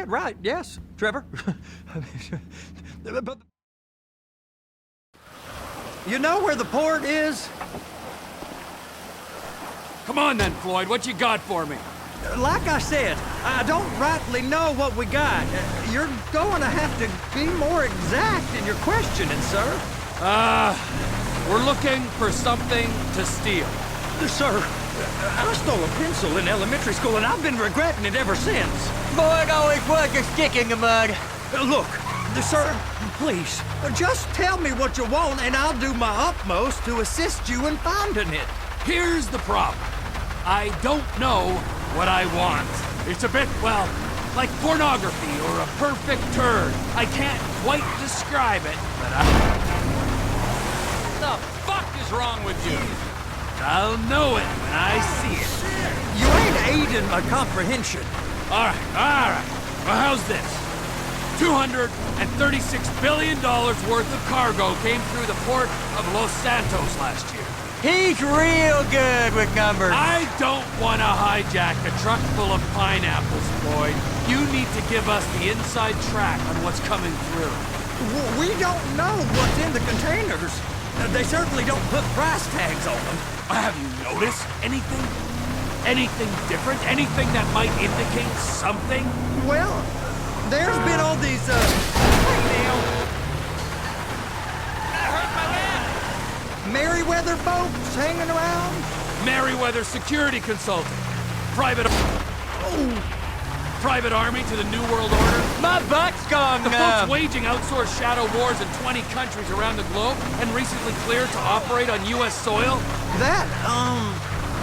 dead right, yes, Trevor. But you know where the port is? Come on then, Floyd, what you got for me? Like I said, I don't rightly know what we got. You're going to have to be more exact in your questioning, sir. We're looking for something to steal. Sir, I stole a pencil in elementary school, and I've been regretting it ever since. Boy, it always was a stick in the mud. Look, sir, please, just tell me what you want, and I'll do my utmost to assist you in finding it. Here's the problem. I don't know what I want. It's a bit, well, like pornography or a perfect turd. I can't quite describe it, but What the fuck is wrong with you? I'll know it when I see it. You ain't aiding my comprehension. All right. Well, how's this? $236 billion worth of cargo came through the port of Los Santos last year. He's real good with numbers. I don't want to hijack a truck full of pineapples, Floyd. You need to give us the inside track on what's coming through. We don't know what's in the containers. They certainly don't put price tags on them. Have you noticed anything? Anything different? Anything that might indicate something? Well, there's been all these, Merryweather folks hanging around? Merryweather Security Consulting. Private army to the New World Order. My butt's gone The numb. folks waging outsourced shadow wars in 20 countries around the globe and recently cleared to operate on U.S. soil. That,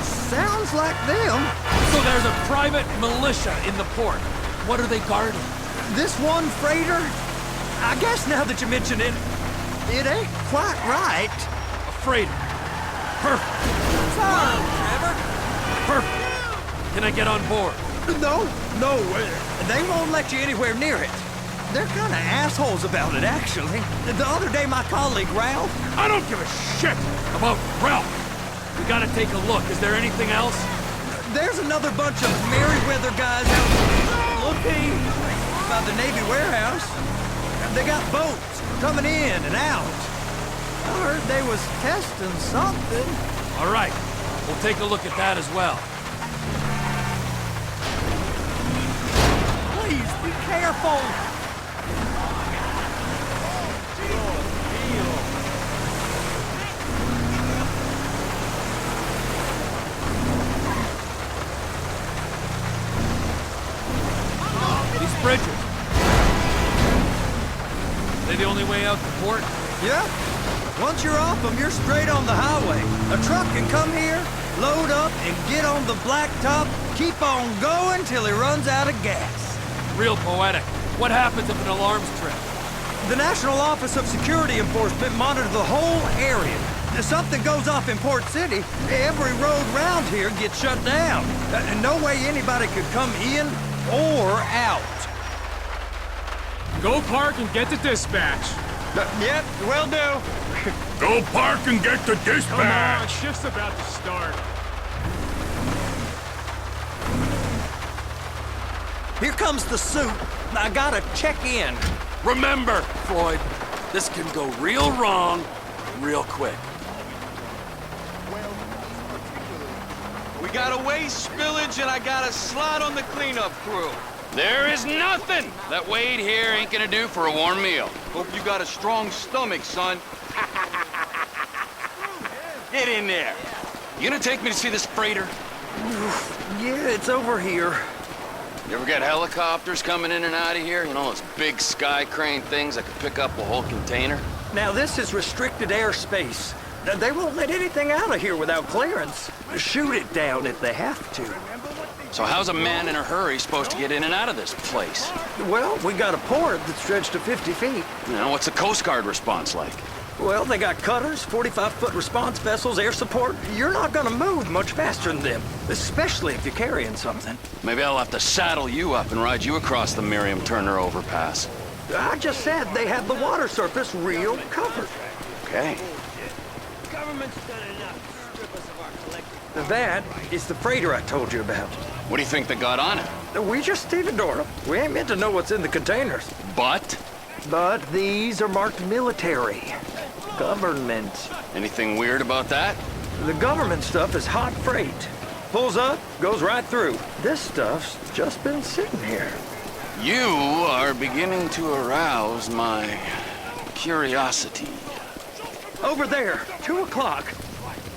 sounds like them. So there's a private militia in the port. What are they guarding? This one freighter? I guess now that you mention it, it ain't quite right. A freighter. Perfect. Fine, Trevor. Perfect. Can I get on board? No, they won't let you anywhere near it. They're kind of assholes about it, actually. The other day, my colleague, Ralph... I don't give a shit about Ralph. We gotta take a look. Is there anything else? There's another bunch of Merryweather guys out looking by the Navy warehouse. They got boats coming in and out. I heard they was testing something. All right. We'll take a look at that as well. Please, be careful. These bridges. They the only way out the port? Yeah. Once you're off them, you're straight on the highway. A truck can come here, load up, and get on the blacktop, keep on going till he runs out of gas. Real poetic. What happens if an alarm's tripped? The National Office of Security Enforcement monitors the whole area. If something goes off in Port City, every road round here gets shut down. No way anybody could come in or out. Go park and get to dispatch. Yep, will do. Go park and get the Come on, dispatch! shift's about to start. Here comes the suit. I gotta check in. Remember, Floyd, this can go real wrong real quick. We got a waste spillage and I got a slot on the cleanup crew. There is nothing that Wade here ain't gonna do for a warm meal. Hope you got a strong stomach, son. Get in there. You gonna take me to see this freighter? Yeah, it's over here. You ever get helicopters coming in and out of here? You know, those big sky crane things that could pick up a whole container? Now, this is restricted airspace. They won't let anything out of here without clearance. Shoot it down if they have to. So how's a man in a hurry supposed to get in and out of this place? Well, we got a port that's stretched to 50 feet. You know, what's the Coast Guard response like? Well, they got cutters, 45-foot response vessels, air support. You're not gonna move much faster than them, especially if you're carrying something. Maybe I'll have to saddle you up and ride you across the Miriam Turner overpass. I just said they have the water surface real covered. Okay. Government's done enough to strip us of our collective. That is the freighter I told you about. What do you think they got on it? We just stevedored them. We ain't meant to know what's in the containers. But? But these are marked military. Government. Anything weird about that? The government stuff is hot freight. Pulls up, goes right through. This stuff's just been sitting here. You are beginning to arouse my curiosity. Over there, 2 o'clock.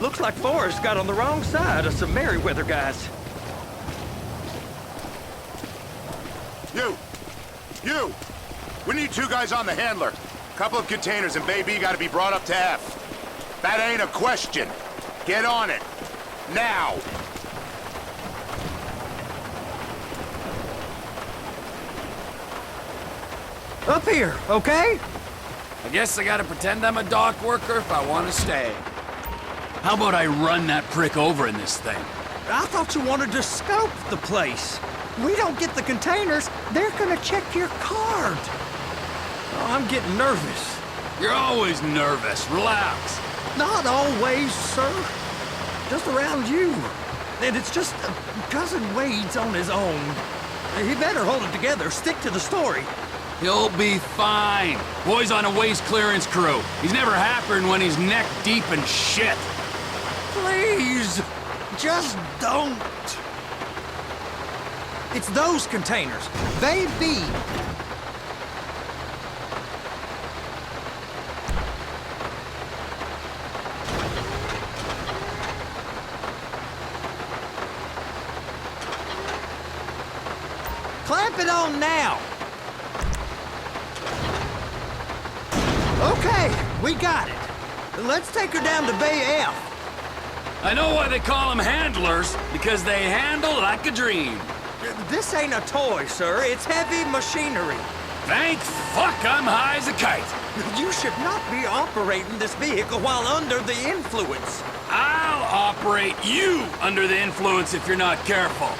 Looks like Forrest got on the wrong side of some Merryweather guys. You! We need 2 guys on the handler. Couple of containers and Baby gotta be brought up to F. That ain't a question. Get on it. Now! Up here, okay? I guess I gotta pretend I'm a dock worker if I want to stay. How about I run that prick over in this thing? I thought you wanted to scope the place. We don't get the containers, they're gonna check your card. Oh, I'm getting nervous. You're always nervous. Relax. Not always, sir. Just around you. And it's just Cousin Wade's on his own. He better hold it together, stick to the story. He'll be fine. Boy's on a waste clearance crew. He's never happier when he's neck deep in shit. Please, just don't. It's those containers. Baby. Clamp it on now. Okay, we got it. Let's take her down to Bay F. I know why they call them handlers, because they handle like a dream. This ain't a toy, sir. It's heavy machinery. Thank fuck I'm high as a kite. You should not be operating this vehicle while under the influence. I'll operate you under the influence if you're not careful.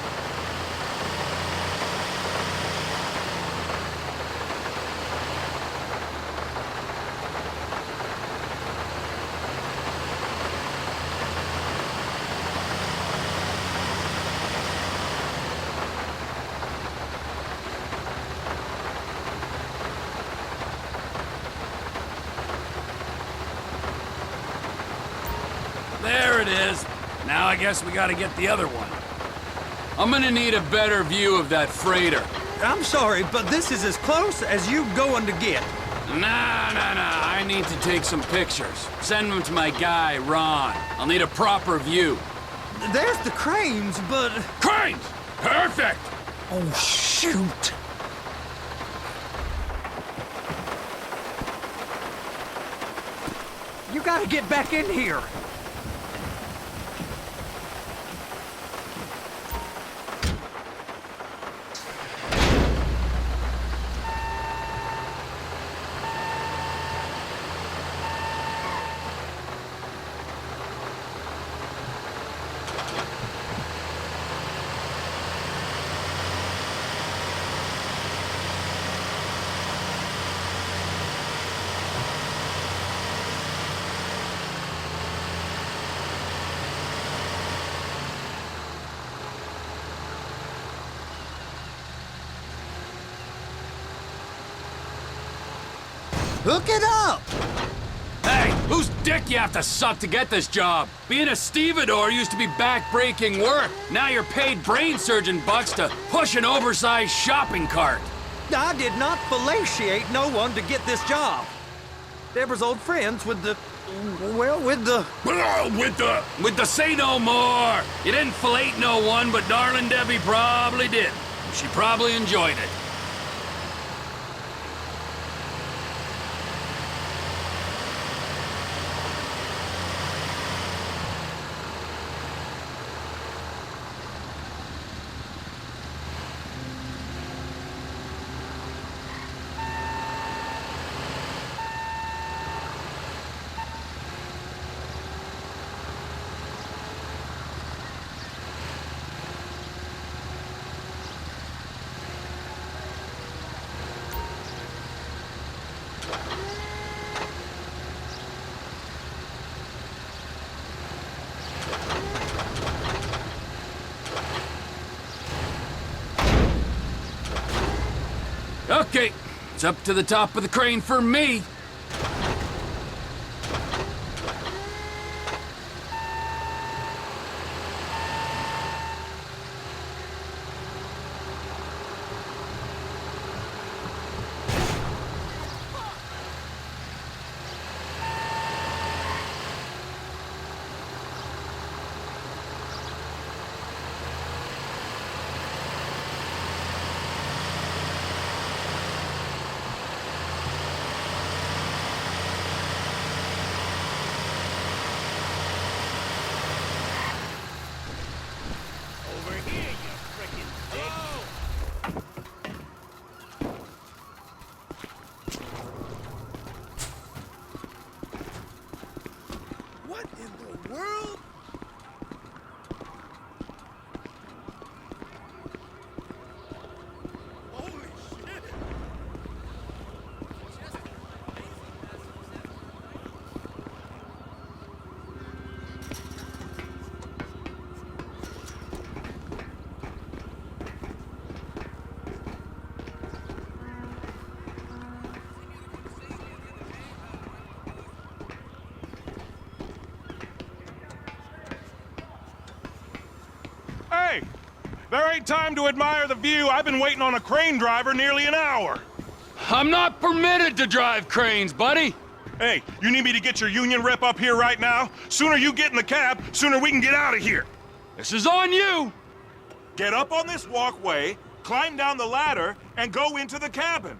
There it is. Now I guess we gotta get the other one. I'm gonna need a better view of that freighter. I'm sorry, but this is as close as you going to get. Nah. I need to take some pictures. Send them to my guy, Ron. I'll need a proper view. There's the cranes, but... Cranes! Perfect! Oh, shoot. You gotta get back in here. Hook it up! Hey, whose dick you have to suck to get this job? Being a stevedore used to be back-breaking work. Now you're paid brain surgeon bucks to push an oversized shopping cart. I did not fellatiate no one to get this job. Deborah's old friends with the... well, with the... With the say no more. You didn't fellate no one, but darling Debbie probably did. She probably enjoyed it. Okay, it's up to the top of the crane for me. What in the world? Holy shit! Hey! There ain't time to admire the view. I've been waiting on a crane driver nearly an hour. I'm not permitted to drive cranes, buddy. Hey, you need me to get your union rep up here right now? Sooner you get in the cab, sooner we can get out of here. This is on you. Get up on this walkway, climb down the ladder, and go into the cabin.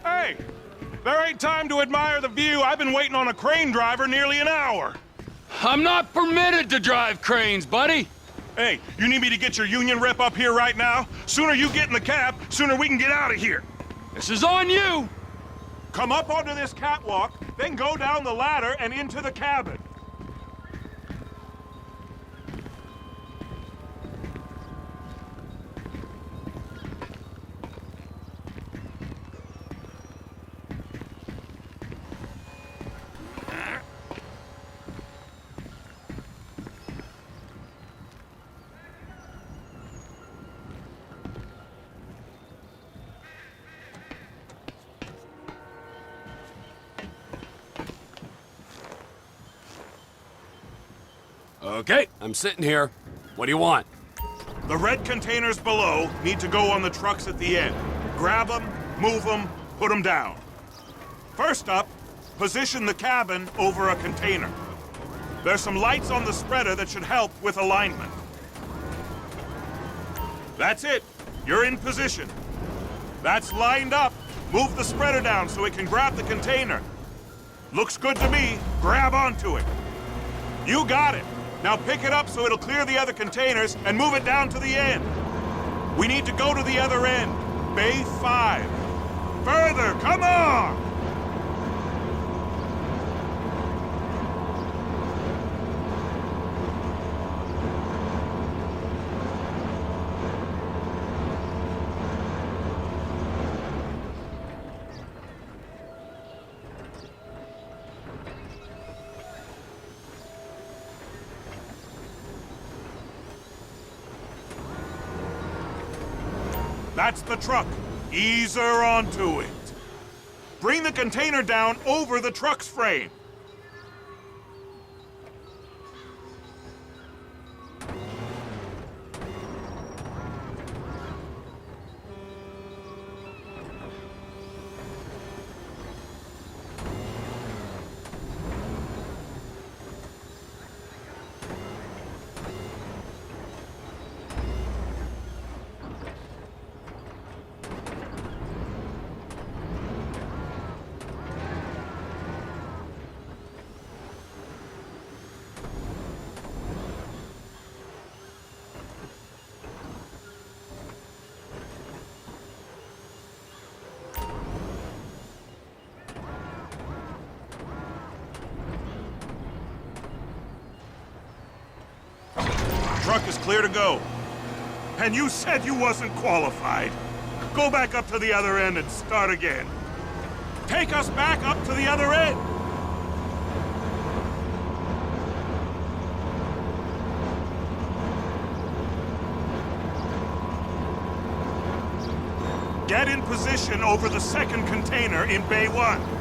Hey! There ain't time to admire the view. I've been waiting on a crane driver nearly an hour. I'm not permitted to drive cranes, buddy. Hey, you need me to get your union rep up here right now? Sooner you get in the cab, sooner we can get out of here. This is on you. Come up onto this catwalk, then go down the ladder and into the cabin. Okay, I'm sitting here. What do you want? The red containers below need to go on the trucks at the end. Grab them, move them, put them down. First up, position the cabin over a container. There's some lights on the spreader that should help with alignment. That's it. You're in position. That's lined up. Move the spreader down so it can grab the container. Looks good to me. Grab onto it. You got it. Now pick it up so it'll clear the other containers and move it down to the end. We need to go to the other end. Bay 5. Further, come on! That's the truck. Ease her onto it. Bring the container down over the truck's frame. Truck is clear to go. And you said you wasn't qualified. Go back up to the other end and start again. Take us back up to the other end! Get in position over the second container in Bay 1.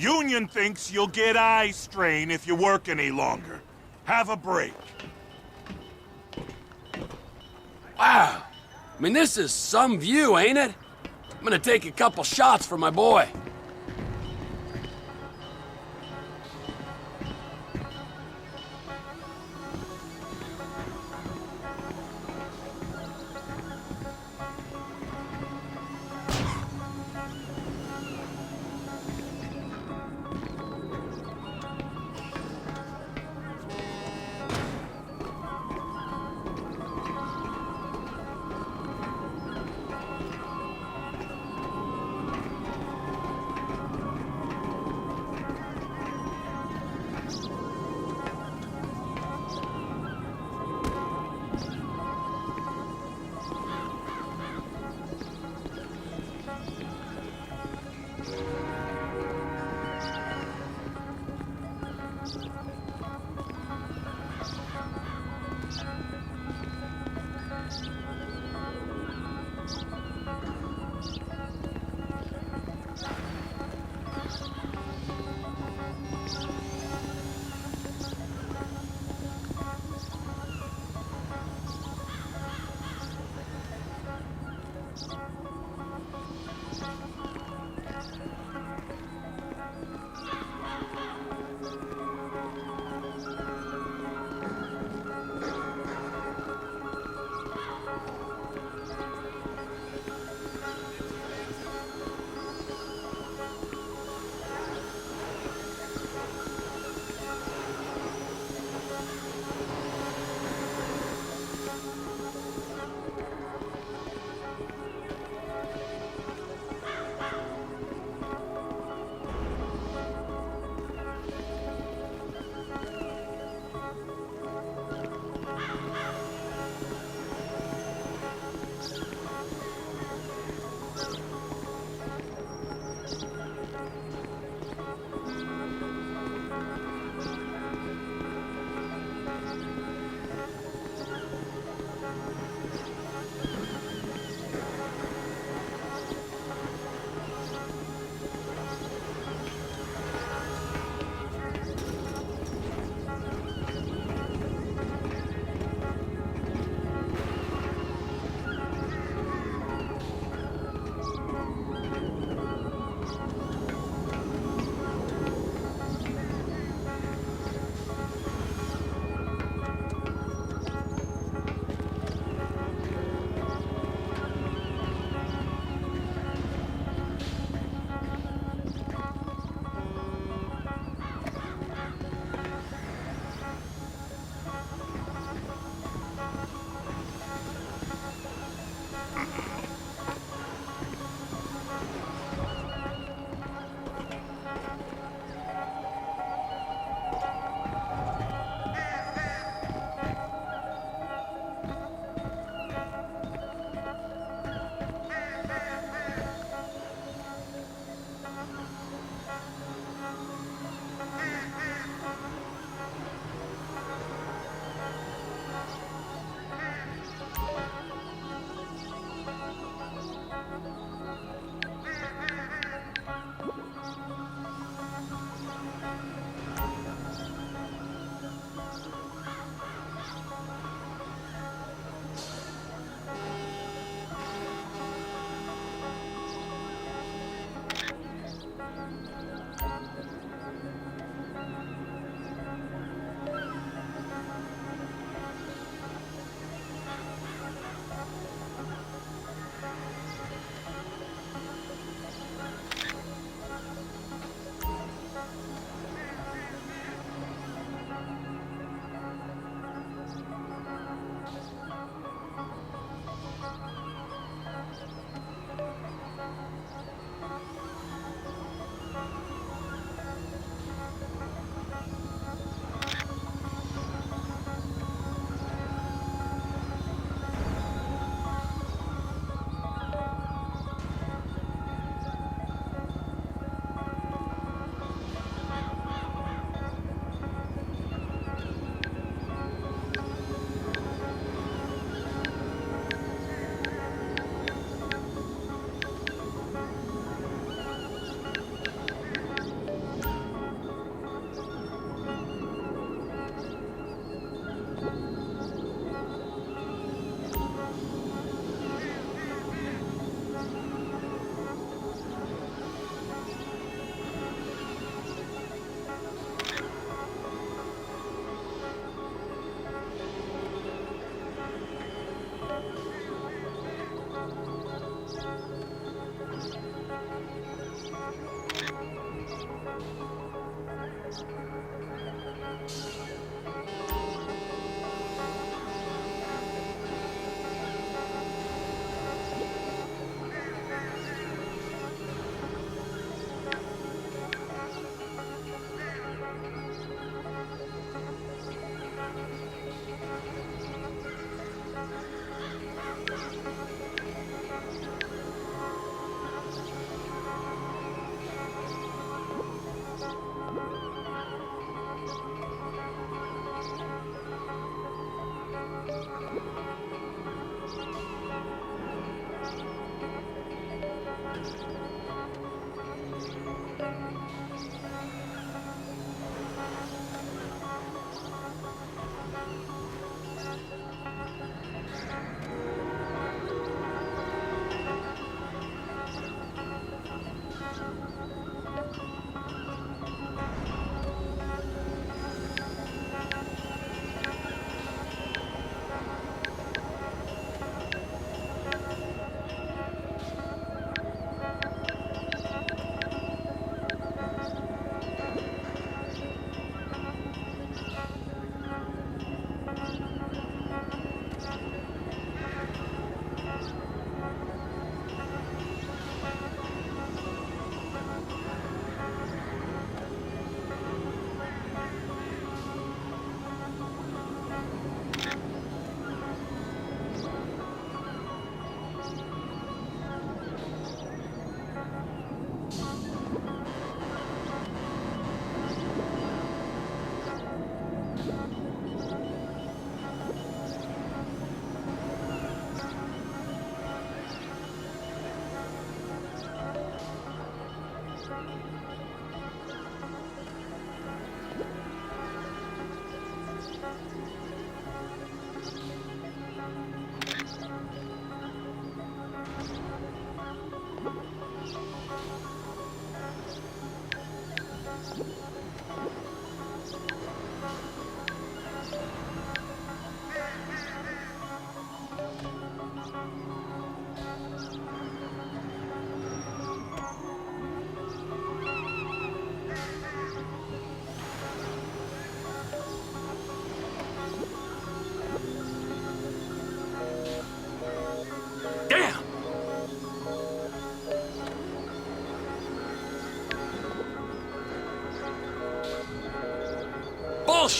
Union thinks you'll get eye strain if you work any longer. Have a break. Wow. I mean, this is some view, ain't it? I'm gonna take a couple shots for my boy.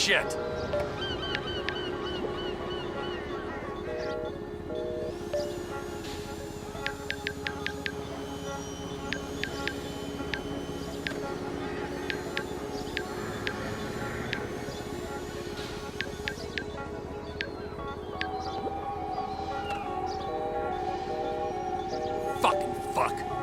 shit. Fucking fuck.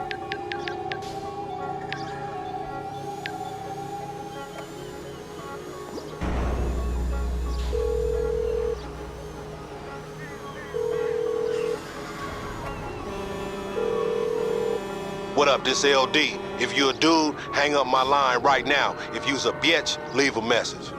What up, this LD? If you a dude, hang up my line right now. If you's a bitch, leave a message.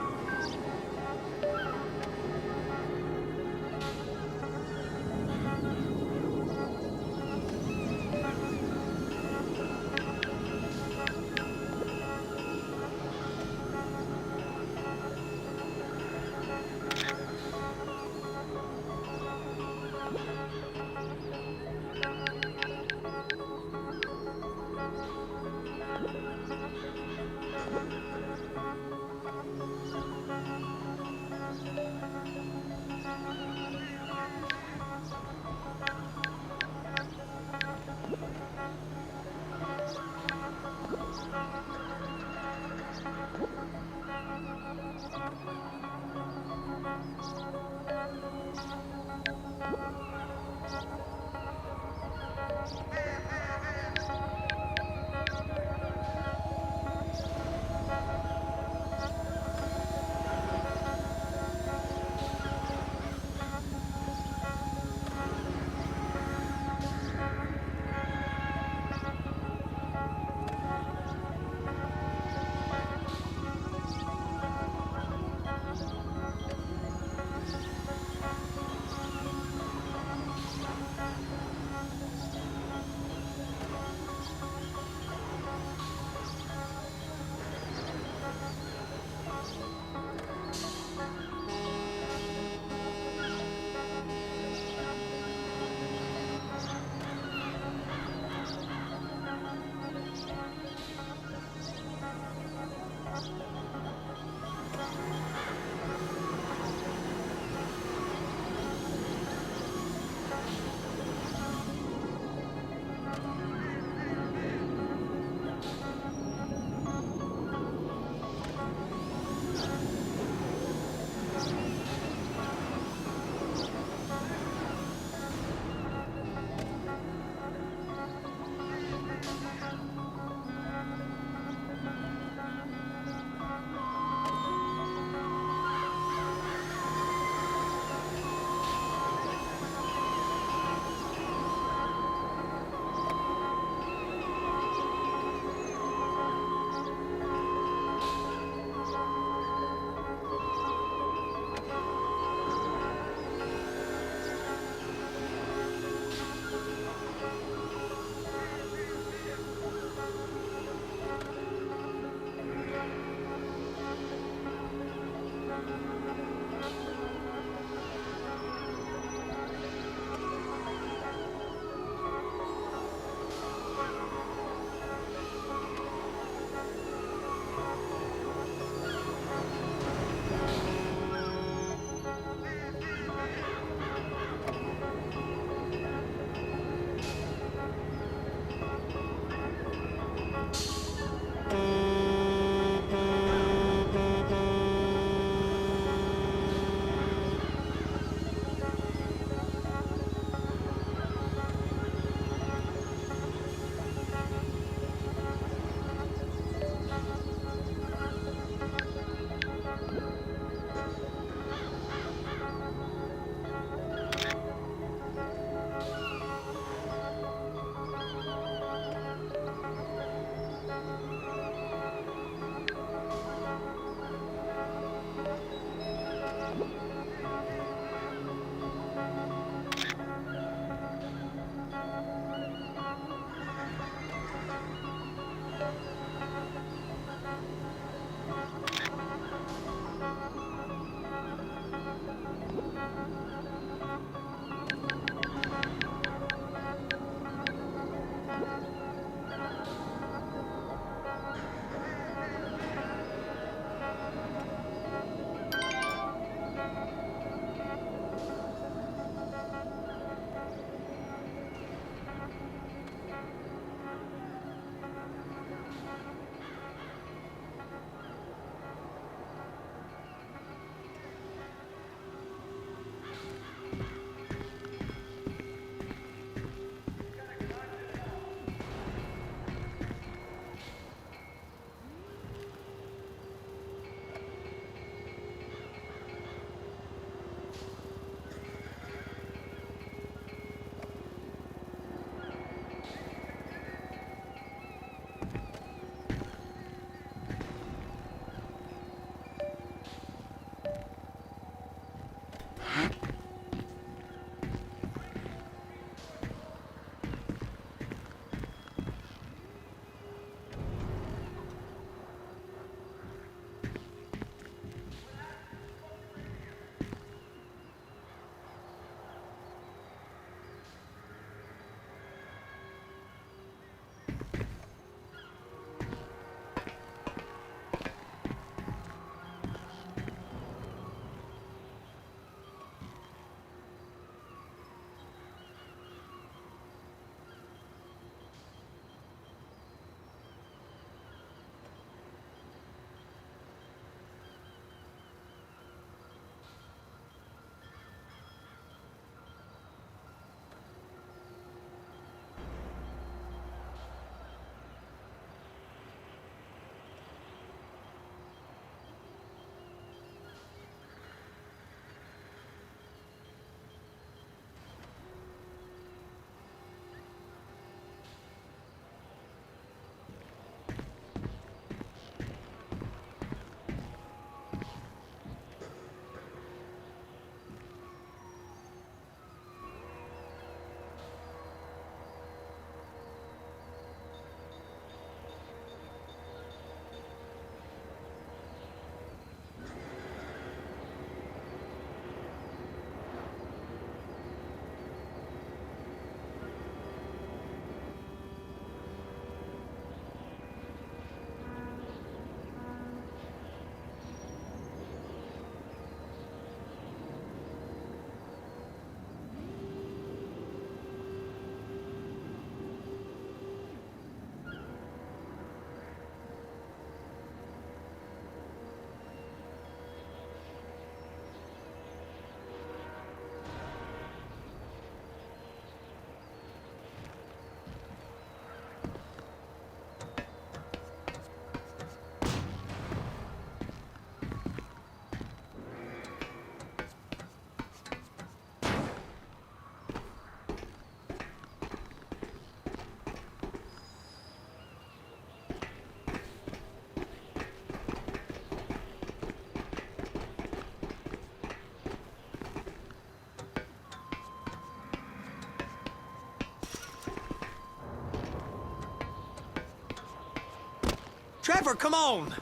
Trevor, come on.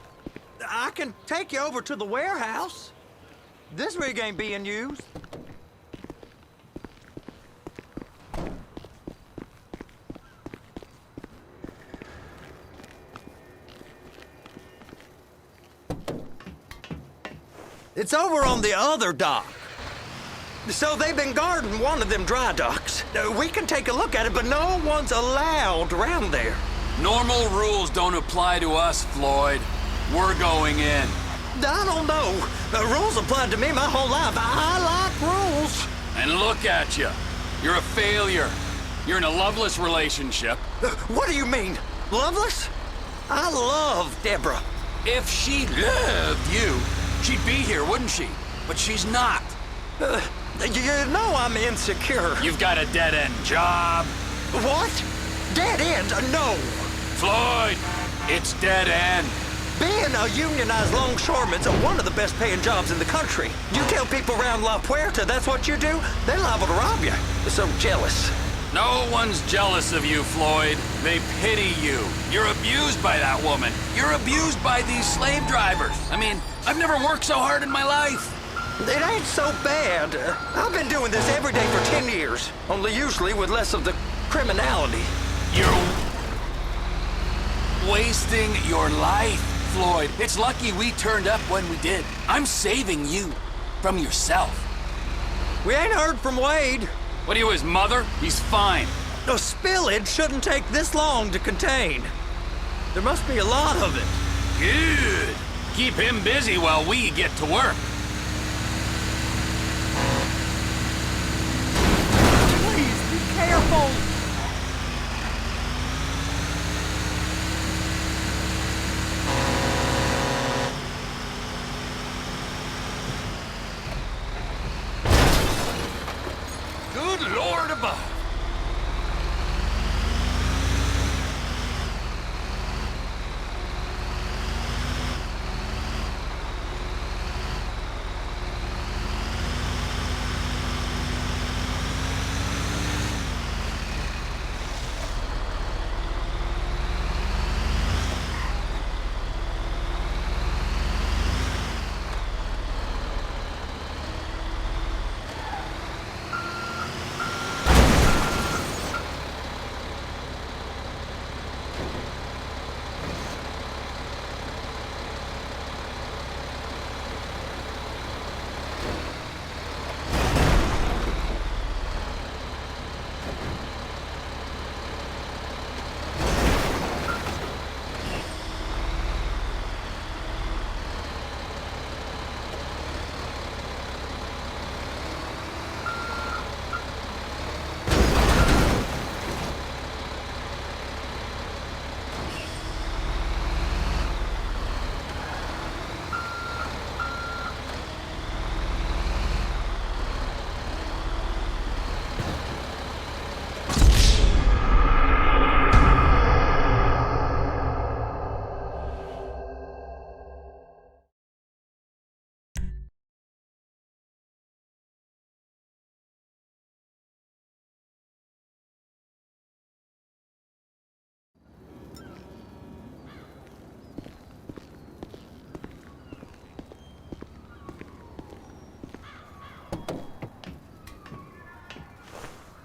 I can take you over to the warehouse. This rig ain't being used. It's over on the other dock. So they've been guarding one of them dry docks. We can take a look at it, but no one's allowed around there. Normal rules don't apply to us, Floyd. We're going in. I don't know. The rules applied to me my whole life. I like rules. And look at you. You're a failure. You're in a loveless relationship. What do you mean? Loveless? I love Deborah. If she loved you, she'd be here, wouldn't she? But she's not. You know I'm insecure. You've got a dead-end job. What? Dead end? No. Floyd, it's dead end. Being a unionized longshoreman's one of the best paying jobs in the country. You tell people around La Puerta that's what you do, they're liable to rob you. They're so jealous. No one's jealous of you, Floyd. They pity you. You're abused by that woman. You're abused by these slave drivers. I mean, I've never worked so hard in my life. It ain't so bad. I've been doing this every day for 10 years, only usually with less of the criminality. You're wasting your life, Floyd. It's lucky we turned up when we did. I'm saving you from yourself. We ain't heard from Wade. What are you, his mother? He's fine. A spillage shouldn't take this long to contain. There must be a lot of it. Good. Keep him busy while we get to work. Please, be careful. Good Lord above.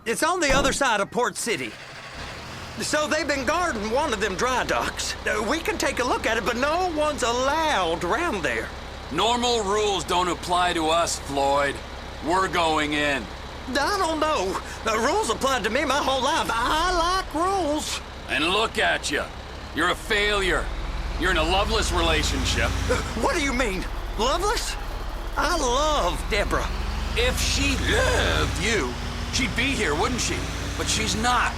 It's on the other side of Port City. So they've been guarding one of them dry docks. We can take a look at it, but no one's allowed around there. Normal rules don't apply to us, Floyd. We're going in. I don't know. The rules applied to me my whole life. I like rules. And look at you. You're a failure. You're in a loveless relationship. What do you mean? Loveless? I love Deborah. If she loved you, she'd be here, wouldn't she? But she's not.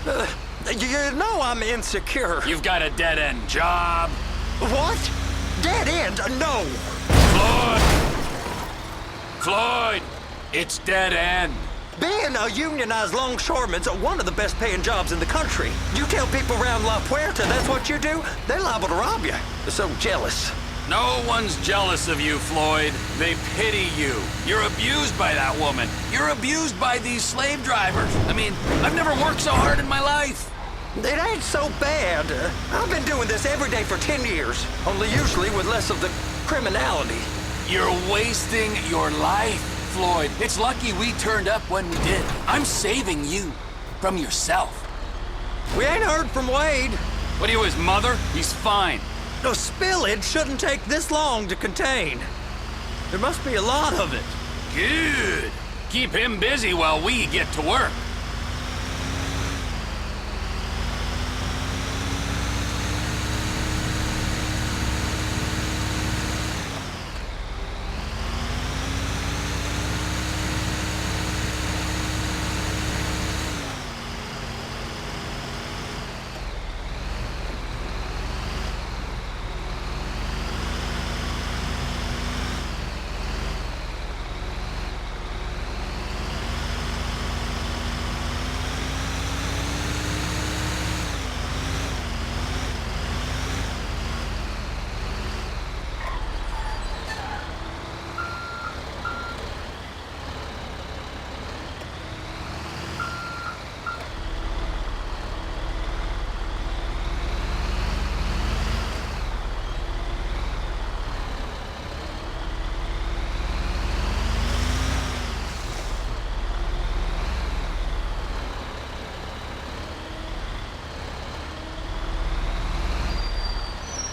You know I'm insecure. You've got a dead-end job. What? Dead end? No. Floyd, it's dead end. Being a unionized longshoreman's one of the best paying jobs in the country. You tell people around La Puerta that's what you do, they're liable to rob you. They're so jealous. No one's jealous of you, Floyd. They pity you. You're abused by that woman. You're abused by these slave drivers. I mean, I've never worked so hard in my life. It ain't so bad. I've been doing this every day for 10 years, only usually with less of the criminality. You're wasting your life, Floyd. It's lucky we turned up when we did. I'm saving you from yourself. We ain't heard from Wade. What are you, his mother? He's fine. The spillage shouldn't take this long to contain. There must be a lot of it. Good. Keep him busy while we get to work.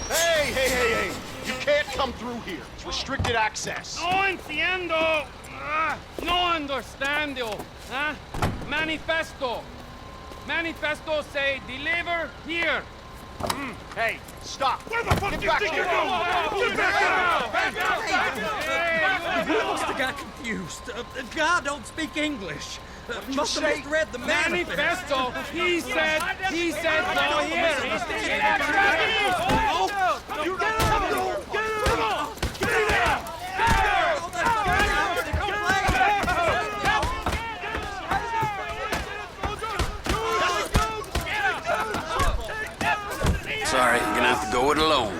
Hey! You can't come through here. It's restricted access. No entiendo. No understando. Huh? Manifesto. Manifesto say deliver here. Hey, stop. Where the fuck Get do you back think here. you're going? Get back out! You must have got confused. God don't speak English. Must have misread the Manifesto. He said go here. Get out! You get out! Get out! Get out! Sorry, you're gonna have to go it alone.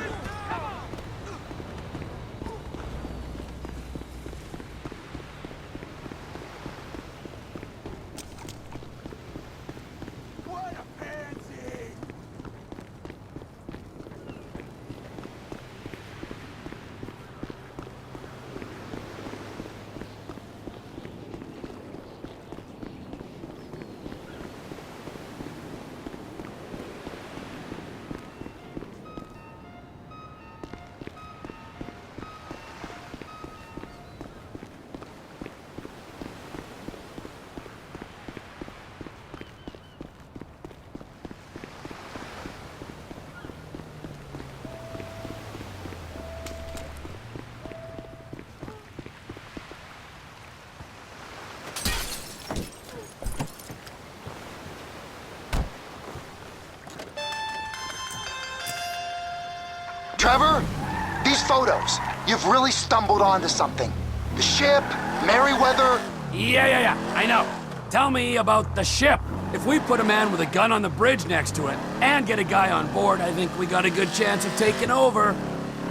Trevor, these photos, you've really stumbled onto something. The ship, Merryweather. Yeah, I know. Tell me about the ship. If we put a man with a gun on the bridge next to it and get a guy on board, I think we got a good chance of taking over.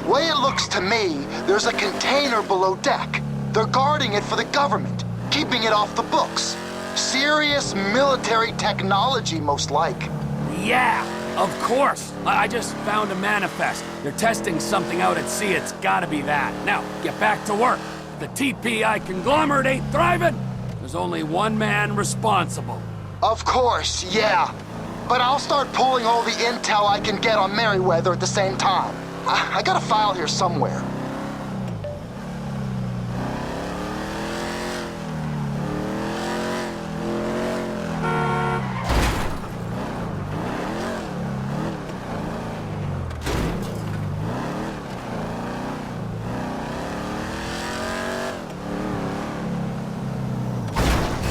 Way it looks to me, there's a container below deck. They're guarding it for the government, keeping it off the books. Serious military technology, most like. Yeah, of course. I just found a manifest. They're testing something out at sea. It's gotta be that. Now, get back to work. The TPI conglomerate ain't thriving. There's only one man responsible. Of course, yeah. But I'll start pulling all the intel I can get on Merryweather at the same time. I got a file here somewhere.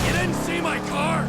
You didn't see my car?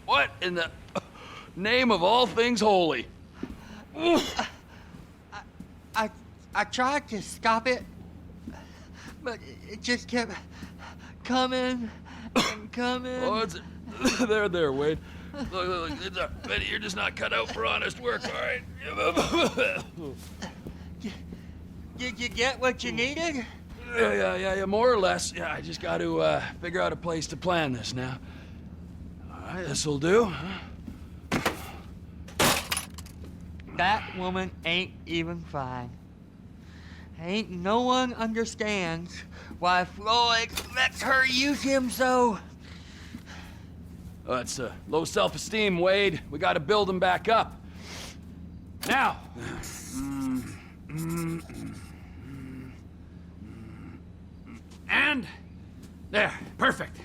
What in the name of all things holy? I tried to stop it, but it just kept coming and coming. Oh, it's there, Wade. Look, Betty, you're just not cut out for honest work, all right? Did you get what you needed? Yeah, more or less. Yeah, I just got to figure out a place to plan this now. All right, this'll do. That woman ain't even fine. Ain't no one understands why Floyd lets her use him so. It's low self-esteem, Wade. We got to build him back up. Now. And there, perfect.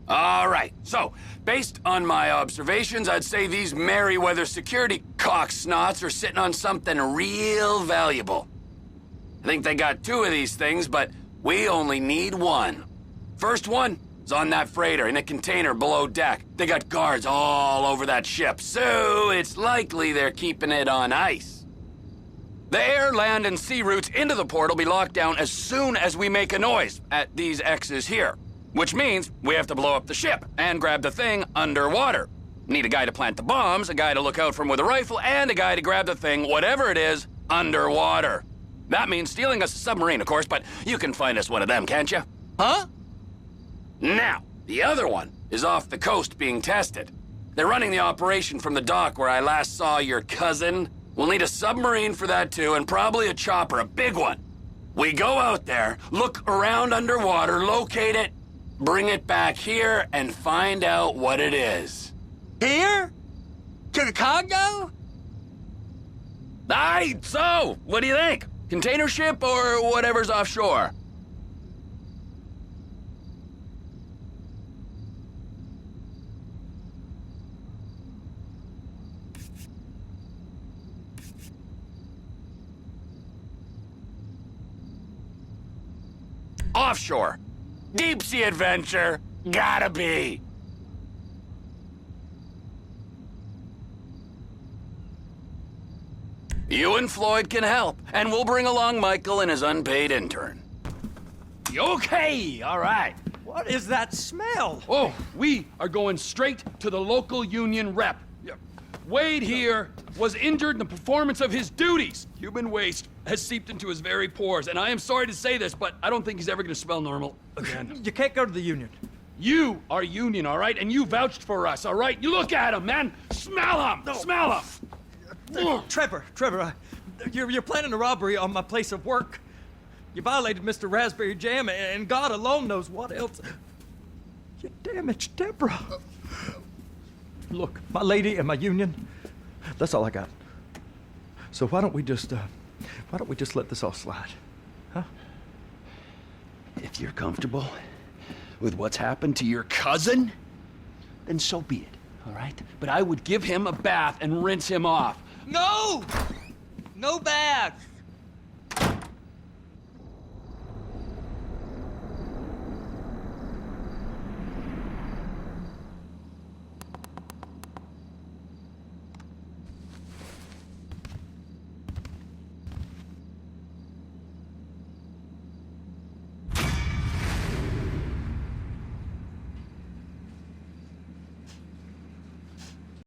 All right, so, based on my observations, I'd say these Merryweather security cocksnots are sitting on something real valuable. I think they got 2 of these things, but we only need 1. First one is on that freighter in a container below deck. They got guards all over that ship, so it's likely they're keeping it on ice. The air, land, and sea routes into the port will be locked down as soon as we make a noise at these X's here. Which means we have to blow up the ship and grab the thing underwater. Need a guy to plant the bombs, a guy to look out for him with a rifle, and a guy to grab the thing, whatever it is, underwater. That means stealing us a submarine, of course, but you can find us one of them, can't you? Huh? Now, the other one is off the coast being tested. They're running the operation from the dock where I last saw your cousin. We'll need a submarine for that too, and probably a chopper, a big one. We go out there, look around underwater, locate it, bring it back here, and find out what it is. Here? To the Congo? Aye, so, what do you think? Container ship or whatever's offshore? Offshore. Deep sea adventure. Gotta be. You and Floyd can help, and we'll bring along Michael and his unpaid intern. Okay, all right. What is that smell? Oh, we are going straight to the local union rep. Wade here was injured in the performance of his duties. Human waste has seeped into his very pores, and I am sorry to say this, but I don't think he's ever gonna smell normal again. You can't go to the union. You are union, all right? And you vouched for us, all right? You look at him, man. Smell him. No. Smell him. Trevor, you're planning a robbery on my place of work. You violated Mr. Raspberry Jam, and God alone knows what else. You damaged Deborah. Look, my lady and my union, that's all I got. So why don't we just let this all slide, huh? If you're comfortable with what's happened to your cousin, then so be it, all right? But I would give him a bath and rinse him off. No! No bath!